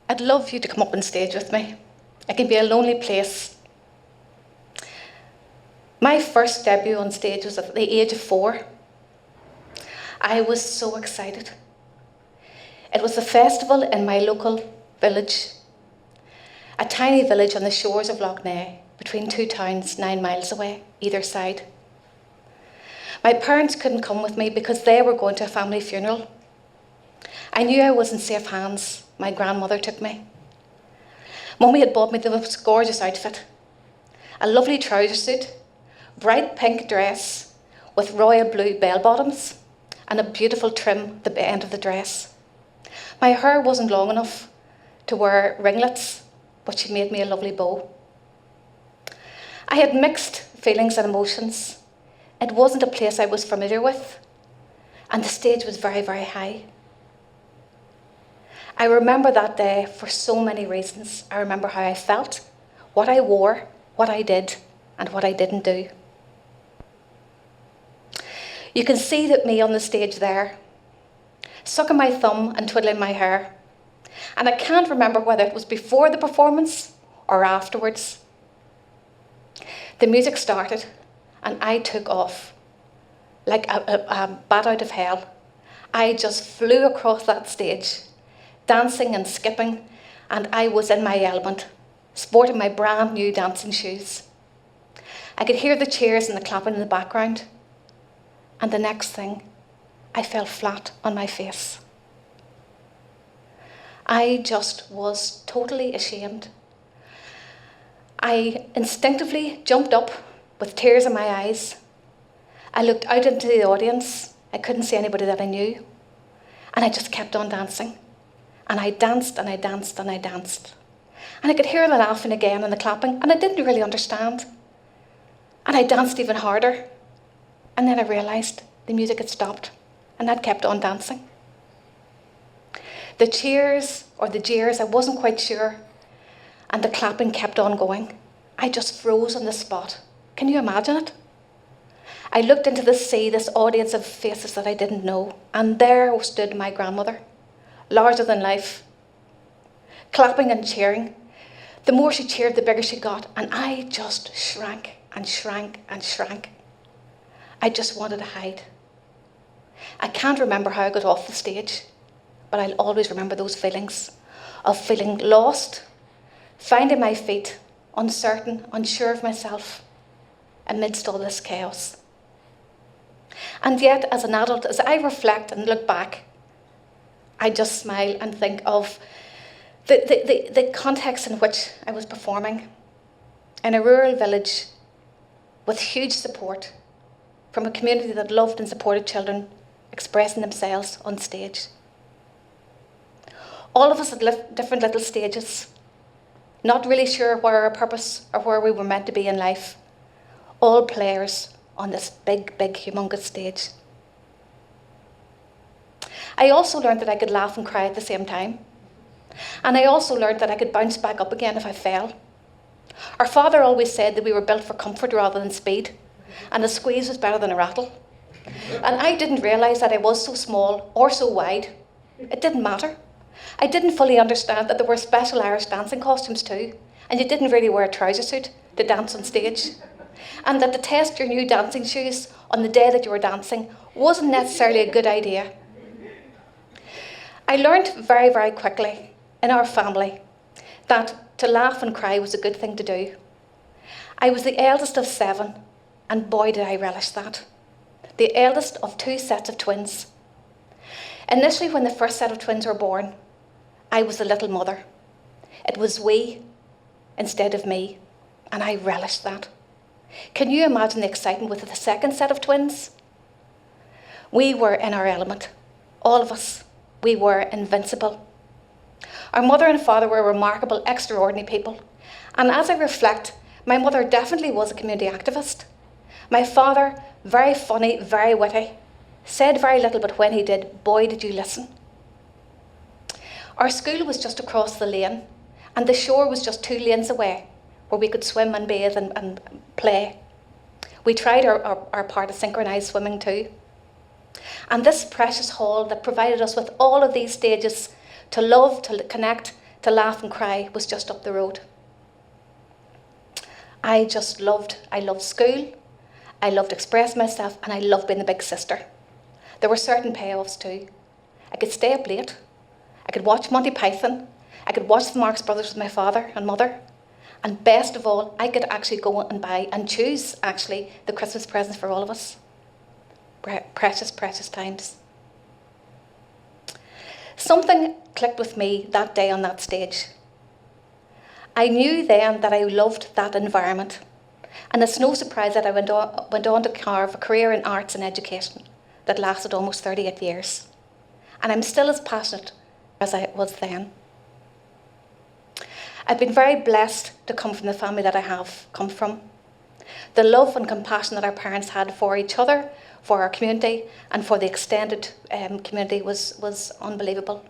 I'd love you to come up on stage with me. It can be a lonely place. My first debut on stage was at the age of 4. I was so excited. It was a festival in my local village, a tiny village on the shores of Lough Neagh, between 2 towns 9 miles away, either side. My parents couldn't come with me because they were going to a family funeral. I knew I was in safe hands. My grandmother took me. Mummy had bought me the most gorgeous outfit. A lovely trouser suit, bright pink dress with royal blue bell bottoms, and a beautiful trim at the end of the dress. My hair wasn't long enough to wear ringlets, but she made me a lovely bow. I had mixed feelings and emotions. It wasn't a place I was familiar with, and the stage was very, very high. I remember that day for so many reasons. I remember how I felt, what I wore, what I did, and what I didn't do. You can see that me on the stage there, sucking my thumb and twiddling my hair. And I can't remember whether it was before the performance or afterwards. The music started and I took off like a bat out of hell. I just flew across that stage, dancing and skipping, and I was in my element, sporting my brand new dancing shoes. I could hear the cheers and the clapping in the background. And the next thing, I fell flat on my face. I just was totally ashamed. I instinctively jumped up with tears in my eyes. I looked out into the audience. I couldn't see anybody that I knew. And I just kept on dancing. And I danced and I danced and I danced. And I could hear the laughing again and the clapping, and I didn't really understand. And I danced even harder. And then I realised the music had stopped, and I'd kept on dancing. The cheers or the jeers, I wasn't quite sure, and the clapping kept on going. I just froze on the spot. Can you imagine it? I looked into the sea, this audience of faces that I didn't know, and there stood my grandmother, larger than life, clapping and cheering. The more she cheered, the bigger she got, and I just shrank and shrank and shrank. I just wanted to hide. I can't remember how I got off the stage, but I'll always remember those feelings of feeling lost, finding my feet, uncertain, unsure of myself, amidst all this chaos. And yet, as an adult, as I reflect and look back, I just smile and think of the context in which I was performing in a rural village with huge support from a community that loved and supported children expressing themselves on stage. All of us at different little stages, not really sure where our purpose or where we were meant to be in life, all players on this big, big, humongous stage. I also learned that I could laugh and cry at the same time. And I also learned that I could bounce back up again if I fell. Our father always said that we were built for comfort rather than speed, and a squeeze was better than a rattle. And I didn't realise that I was so small or so wide. It didn't matter. I didn't fully understand that there were special Irish dancing costumes too, and you didn't really wear a trouser suit to dance on stage. And that to test your new dancing shoes on the day that you were dancing wasn't necessarily a good idea. I learned very, very quickly in our family that to laugh and cry was a good thing to do. I was the eldest of 7, and boy did I relish that. The eldest of 2 sets of twins. Initially, when the first set of twins were born, I was the little mother. It was we instead of me, and I relished that. Can you imagine the excitement with the second set of twins? We were in our element, all of us. We were invincible. Our mother and father were remarkable, extraordinary people. And as I reflect, my mother definitely was a community activist. My father, very funny, very witty, said very little, but when he did, boy, did you listen. Our school was just across the lane, and the shore was just 2 lanes away, where we could swim and bathe and play. We tried our part of synchronised swimming too. And this precious hall that provided us with all of these stages to love, to connect, to laugh and cry was just up the road. I loved school, I loved expressing myself, and I loved being the big sister. There were certain payoffs too. I could stay up late, I could watch Monty Python, I could watch the Marx Brothers with my father and mother, and best of all, I could actually go and buy and choose actually the Christmas presents for all of us. Precious, precious times. Something clicked with me that day on that stage. I knew then that I loved that environment, and it's no surprise that I went on to carve a career in arts and education that lasted almost 38 years. And I'm still as passionate as I was then. I've been very blessed to come from the family that I have come from. The love and compassion that our parents had for each other, for our community, and for the extended community was unbelievable.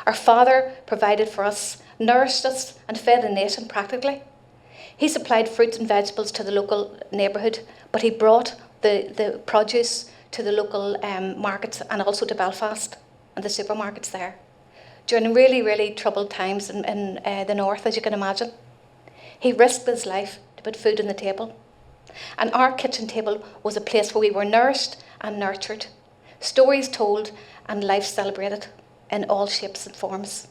Our father provided for us, nourished us, and fed the nation practically. He supplied fruits and vegetables to the local neighbourhood, but he brought the produce to the local markets and also to Belfast and the supermarkets there during really, really troubled times in the north, as you can imagine. He risked his life to put food on the table. And our kitchen table was a place where we were nourished and nurtured, stories told and life celebrated in all shapes and forms.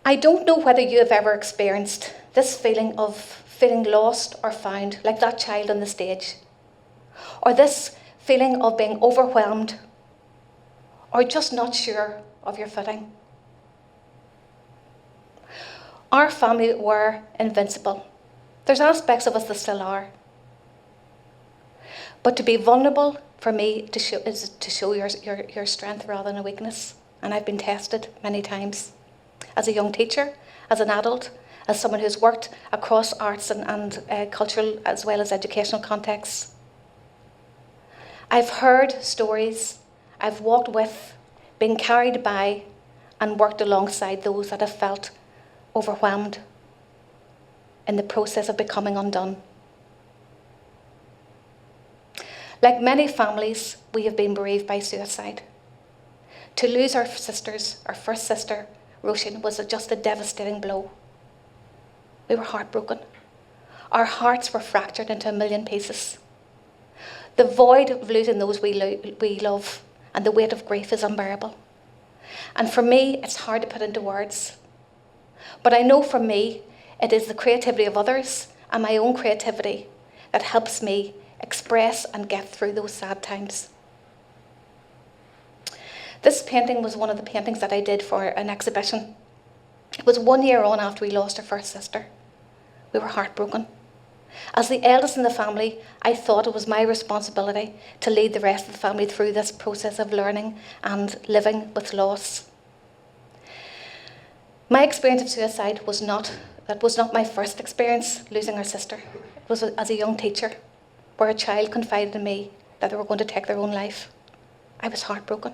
I don't know whether you have ever experienced this feeling of feeling lost or found, like that child on the stage, or this feeling of being overwhelmed or just not sure of your footing. Our family were invincible. There's aspects of us that still are. But to be vulnerable for me is to show your strength rather than a weakness. And I've been tested many times. As a young teacher, as an adult, as someone who's worked across arts and cultural as well as educational contexts. I've heard stories, I've walked with, been carried by, and worked alongside those that have felt overwhelmed in the process of becoming undone. Like many families, we have been bereaved by suicide. To lose our sisters, our first sister, Roisin, was just a devastating blow. We were heartbroken. Our hearts were fractured into a million pieces. The void of losing those we love and the weight of grief is unbearable. And for me, it's hard to put into words. But I know for me, it is the creativity of others and my own creativity that helps me express and get through those sad times. This painting was one of the paintings that I did for an exhibition. It was 1 year on after we lost our first sister. We were heartbroken. As the eldest in the family, I thought it was my responsibility to lead the rest of the family through this process of learning and living with loss. My experience of suicide was not my first experience losing our sister. It was as a young teacher, where a child confided in me that they were going to take their own life. I was heartbroken.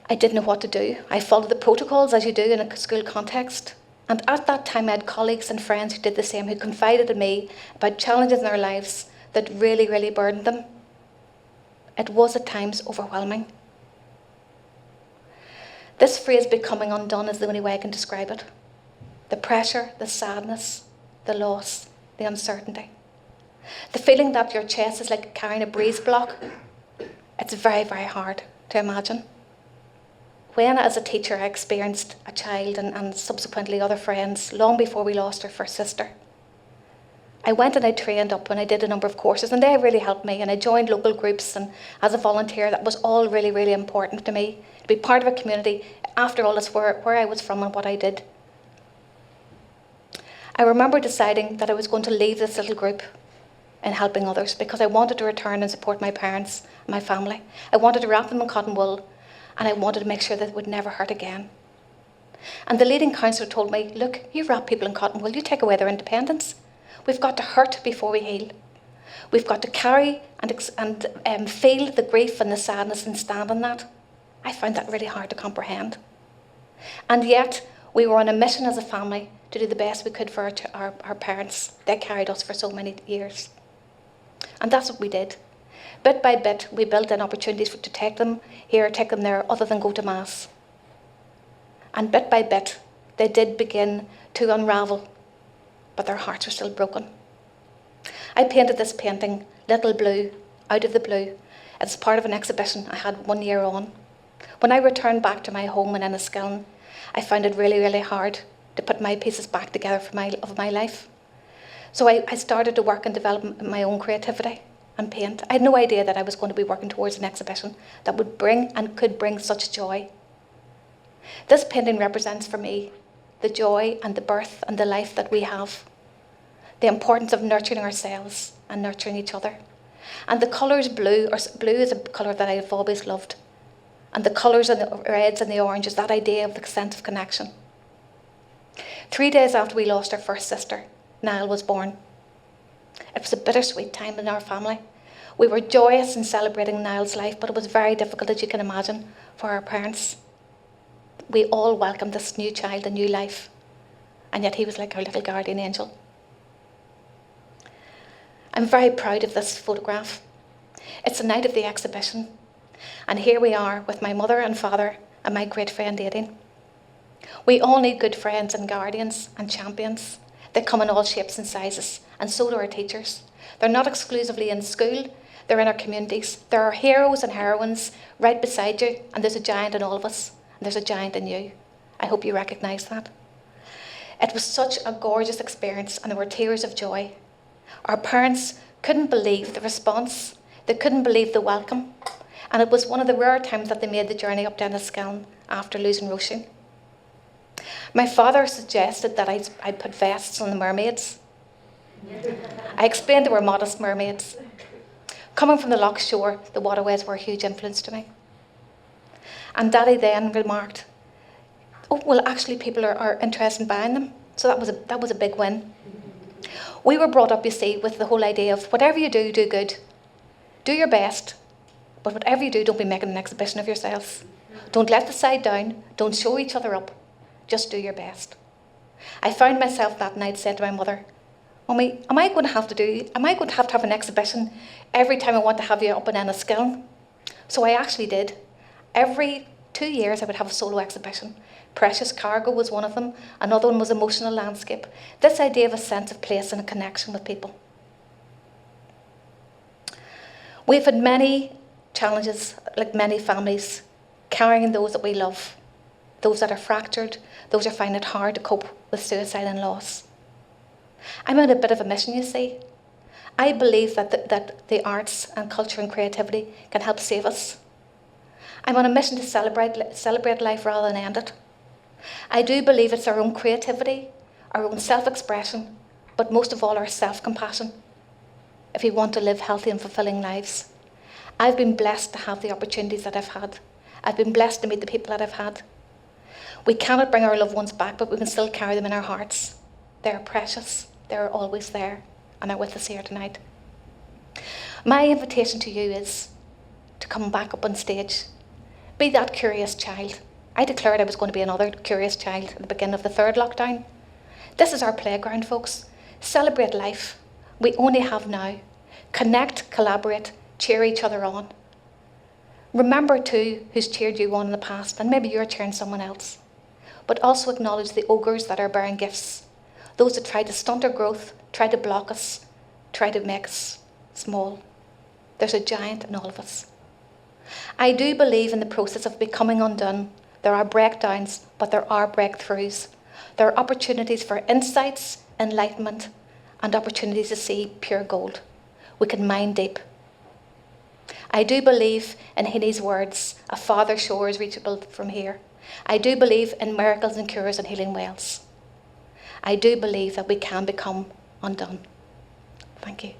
I didn't know what to do. I followed the protocols as you do in a school context. And at that time, I had colleagues and friends who did the same, who confided in me about challenges in their lives that really, really burdened them. It was at times overwhelming. This phrase, becoming undone, is the only way I can describe it. The pressure, the sadness, the loss, the uncertainty. The feeling that your chest is like carrying a breeze block. It's very, very hard to imagine. When, as a teacher, I experienced a child and subsequently other friends, long before we lost our first sister, I went and I trained up and I did a number of courses, and they really helped me, and I joined local groups, and as a volunteer, that was all really, really important to me, to be part of a community. After all, it's where I was from and what I did. I remember deciding that I was going to leave this little group in helping others because I wanted to return and support my parents and my family. I wanted to wrap them in cotton wool, and I wanted to make sure that it would never hurt again. And the leading counsellor told me, look, you wrap people in cotton wool, you take away their independence. We've got to hurt before we heal. We've got to carry and feel the grief and the sadness and stand on that. I found that really hard to comprehend. And yet, we were on a mission as a family to do the best we could for our parents. They carried us for so many years. And that's what we did. Bit by bit, we built in opportunities to take them here, take them there, other than go to Mass. And bit by bit, they did begin to unravel, but their hearts were still broken. I painted this painting, Little Blue, out of the blue. It's part of an exhibition I had 1 year on. When I returned back to my home in Enniskillen, I found it really, really hard to put my pieces back together of my life. So I started to work and develop my own creativity and paint. I had no idea that I was going to be working towards an exhibition that would bring and could bring such joy. This painting represents for me the joy and the birth and the life that we have. The importance of nurturing ourselves and nurturing each other. And the colours blue is a colour that I have always loved. And the colours and the reds and the oranges, that idea of the sense of connection. 3 days after we lost our first sister, Noelle was born. It was a bittersweet time in our family. We were joyous in celebrating Noelle's life, but it was very difficult, as you can imagine, for our parents. We all welcomed this new child, a new life, and yet he was like our little guardian angel. I'm very proud of this photograph. It's the night of the exhibition, and here we are with my mother and father and my great friend Aidan. We all need good friends and guardians and champions. They come in all shapes and sizes, and so do our teachers. They're not exclusively in school, they're in our communities. There are heroes and heroines right beside you, and there's a giant in all of us, and there's a giant in you. I hope you recognise that. It was such a gorgeous experience, and there were tears of joy. Our parents couldn't believe the response, they couldn't believe the welcome, and it was one of the rare times that they made the journey up to Enniskillen after losing Roisin. My father suggested that I put vests on the mermaids. I explained they were modest mermaids. Coming from the Loch Shore, the waterways were a huge influence to me. And Daddy then remarked, oh, well, actually people are interested in buying them. So that was a big win. We were brought up, you see, with the whole idea of whatever you do, do good. Do your best, but whatever you do, don't be making an exhibition of yourselves. Don't let the side down, don't show each other up. Just do your best. I found myself that night saying to my mother, Mummy, am I going to have to have an exhibition every time I want to have you up in Enniskillen? So I actually did. Every 2 years I would have a solo exhibition. Precious Cargo was one of them. Another one was Emotional Landscape. This idea of a sense of place and a connection with people. We've had many challenges, like many families, carrying those that we love. Those that are fractured, those who find it hard to cope with suicide and loss. I'm on a bit of a mission, you see. I believe that the arts and culture and creativity can help save us. I'm on a mission to celebrate life rather than end it. I do believe it's our own creativity, our own self-expression, but most of all our self-compassion, if we want to live healthy and fulfilling lives. I've been blessed to have the opportunities that I've had. I've been blessed to meet the people that I've had. We cannot bring our loved ones back, but we can still carry them in our hearts. They're precious, they're always there, and they're with us here tonight. My invitation to you is to come back up on stage. Be that curious child. I declared I was going to be another curious child at the beginning of the 3rd lockdown. This is our playground, folks. Celebrate life. We only have now. Connect, collaborate, cheer each other on. Remember too who's cheered you on in the past, and maybe you're cheering someone else. But also acknowledge the ogres that are bearing gifts. Those that try to stunt our growth, try to block us, try to make us small. There's a giant in all of us. I do believe in the process of becoming undone. There are breakdowns, but there are breakthroughs. There are opportunities for insights, enlightenment, and opportunities to see pure gold. We can mine deep. I do believe in Heaney's words, a farther shore is reachable from here. I do believe in miracles and cures and healing wells. I do believe that we can become undone. Thank you.